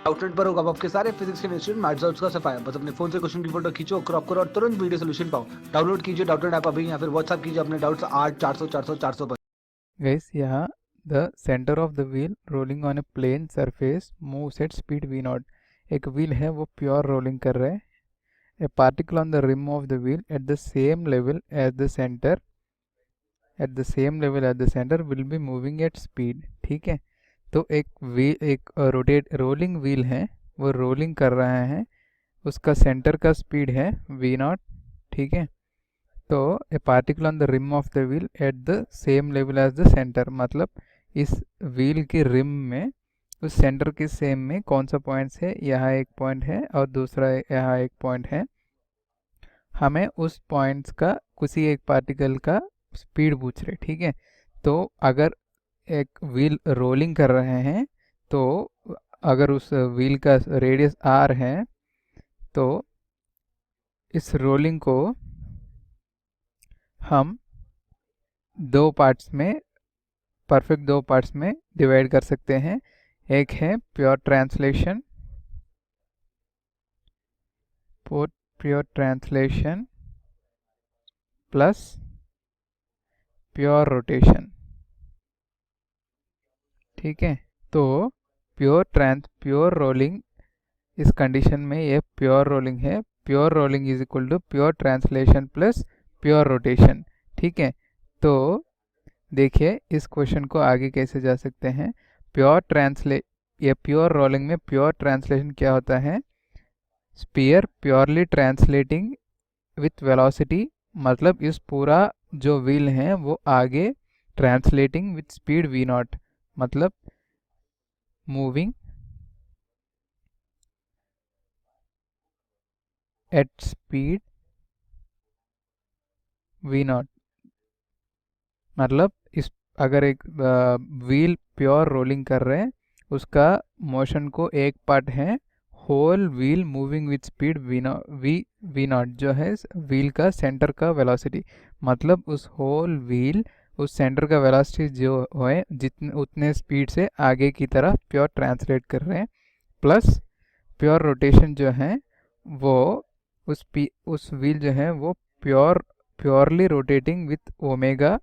Outlet पर होगा आपके सारे फिजिक्स के इंस्टीट्यूट मैथ्स का सफाया। बस अपने फोन से क्वेश्चन की फोटो खींचो, क्रॉप करो और तुरंत वीडियो सोल्यूशन पाओ। डाउनलोड कीजिए डाउटनेट ऐप अभी, या फिर व्हाट्सएप कीजिए अपने डाउट्स 8 400 400 400 पर। Guys, यहाँ the center of the wheel rolling on a plane surface moves at speed v naught. एक wheel है वो pure rolling कर रहा है. A particle on the rim of the wheel at the same level as the center will be moving at speed. ठीक है, तो एक रोलिंग व्हील है, वो रोलिंग कर रहा है, उसका सेंटर का स्पीड है v नॉट. ठीक है, तो a particle on the rim of the wheel at the same level as the centre, मतलब इस व्हील की रिम में उस सेंटर के सेम में कौन सा पॉइंट्स है, यहाँ एक पॉइंट है और दूसरा यहाँ एक पॉइंट है. हमें उस पॉइंट्स का किसी एक पार्टिकल का स्पीड पूछ रहे. ठीक है, तो अगर एक व्हील रोलिंग कर रहे हैं, तो अगर उस व्हील का रेडियस r है, तो इस रोलिंग को हम परफेक्ट दो पार्ट्स में डिवाइड कर सकते हैं. एक है pure translation plus pure rotation. ठीक है, तो प्योर रोलिंग, इस कंडीशन में ये प्योर रोलिंग है. Pure rolling is equal to pure translation plus pure rotation. ठीक है, तो देखिए इस क्वेश्चन को आगे कैसे जा सकते हैं. प्योर रोलिंग में प्योर ट्रांसलेशन क्या होता है, sphere purely translating with velocity, मतलब इस पूरा जो व्हील है वो आगे translating with speed v nought, मतलब moving at speed v nought. मतलब इस अगर एक व्हील प्योर रोलिंग कर रहे हैं, उसका मोशन को एक पार्ट है whole wheel moving with speed V naught, जो है व्हील का सेंटर का वेलोसिटी, मतलब उस होल व्हील उस सेंटर का वेलोसिटी जो है जितने उतने स्पीड से आगे की तरफ प्योर ट्रांसलेट कर रहे हैं, प्लस प्योर रोटेशन जो है वो उस व्हील जो है वो purely rotating with omega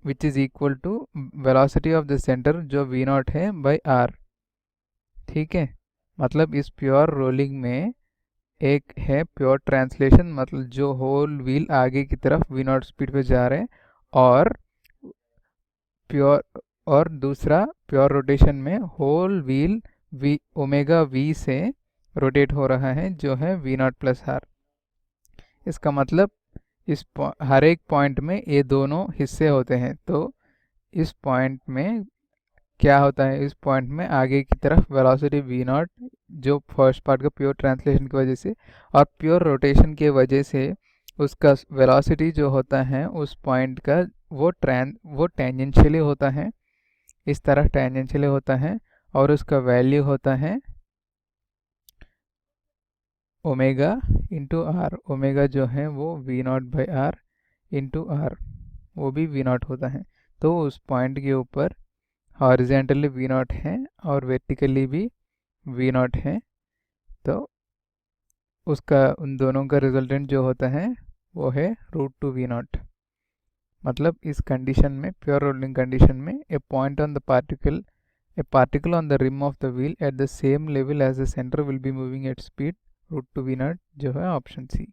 which is equal to velocity of the centre जो v नॉट है बाई r. ठीक है, मतलब इस प्योर रोलिंग में एक है प्योर ट्रांसलेशन, मतलब जो होल व्हील आगे की तरफ v नॉट स्पीड पे जा रहे हैं, और प्योर और दूसरा प्योर रोटेशन में होल व्हील ओमेगा v से रोटेट हो रहा है, जो है v नॉट प्लस r. इसका मतलब हर एक पॉइंट में ये दोनों हिस्से होते हैं. तो इस पॉइंट में क्या होता है, इस पॉइंट में आगे की तरफ वेलोसिटी v नॉट, जो फर्स्ट पार्ट का प्योर ट्रांसलेशन की वजह से और प्योर रोटेशन की वजह से उसका वेलोसिटी जो होता है उस पॉइंट का वो टेंजेंशियली होता है, इस तरह टेंजेंशियली होता है, और उसका वैल्यू होता है ओमेगा इंटू आर. ओमेगा जो है वो v naught by R into R, वो भी v नॉट होता है. तो उस पॉइंट के ऊपर हॉरिजेंटली v नॉट है और वर्टिकली भी v नॉट है, तो उसका उन दोनों का रिजल्टेंट जो होता है वो है √2 v नॉट. मतलब इस कंडीशन में, प्योर रोलिंग कंडीशन में, ए particle on the rim of the wheel at the same level as the center will be moving at speed √2 v not, जो है ऑप्शन सी.